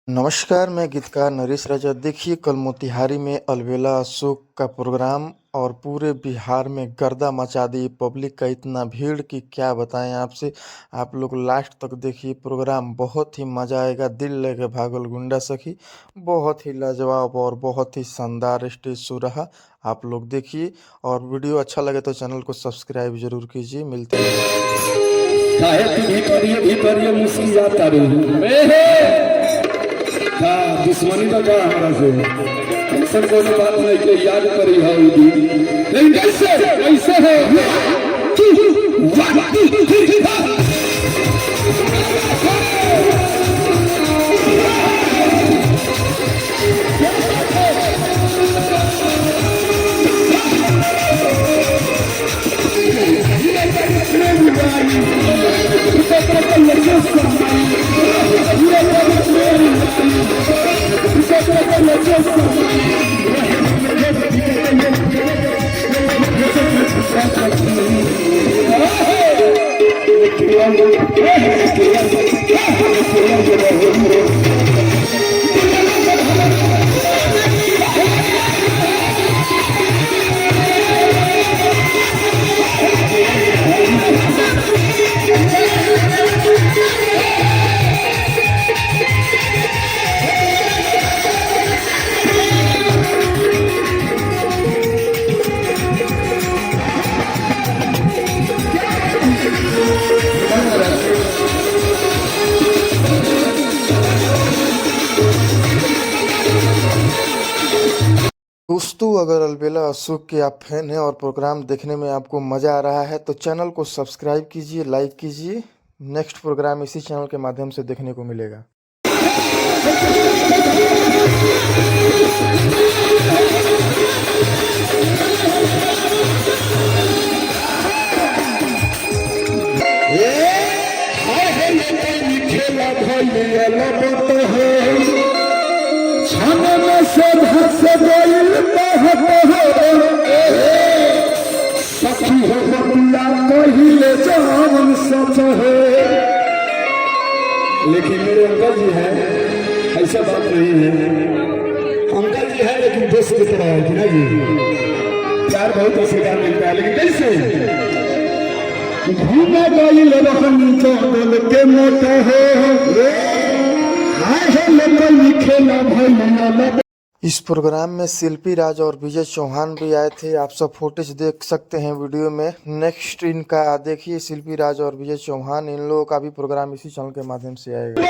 नमस्कार, मैं गीतकार नरेश राजा। देखिए, कल मोतिहारी में अलबेला अशोक का प्रोग्राम और पूरे बिहार में गर्दा मचा दी। पब्लिक का इतना भीड़ कि क्या बताएं आपसे। आप लोग लास्ट तक देखिए, प्रोग्राम बहुत ही मज़ा आएगा। दिल लेके भागल गुंडा सखी बहुत ही लाजवाब और बहुत ही शानदार स्टेज शो रहा। आप लोग देखिए और वीडियो अच्छा लगे तो चैनल को सब्सक्राइब जरूर कीजिए। मिलते हैं नेक्स्ट वीडियो में। काहे तू भीतरिये मुस्कियाता रे का दुश्मनी तो का हमरा से ऐसा कोनो बात नहीं के याद करी हाउ दी लेकिन कैसे है 1 2 3 दोस्तों, अगर अलबेला अशोक के आप फैन हैं और प्रोग्राम देखने में आपको मज़ा आ रहा है तो चैनल को सब्सक्राइब कीजिए, लाइक कीजिए। नेक्स्ट प्रोग्राम इसी चैनल के माध्यम से देखने को मिलेगा। लेकिन मेरे अंकल जी हैं, ऐसा बात नहीं है। अंकल जी है लेकिन दोस्त की तरह है कि ना जी, प्यार बहुत असरदार मिलता है। लेकिन कैसे घूमे गई रहनी चौदल के मोटे हो खेला भाई। इस प्रोग्राम में शिल्पी राज और विजय चौहान भी आए थे। आप सब फुटेज देख सकते हैं वीडियो में। नेक्स्ट इनका देखिए, शिल्पी राज और विजय चौहान, इन लोगों का भी प्रोग्राम इसी चैनल के माध्यम से आएगा।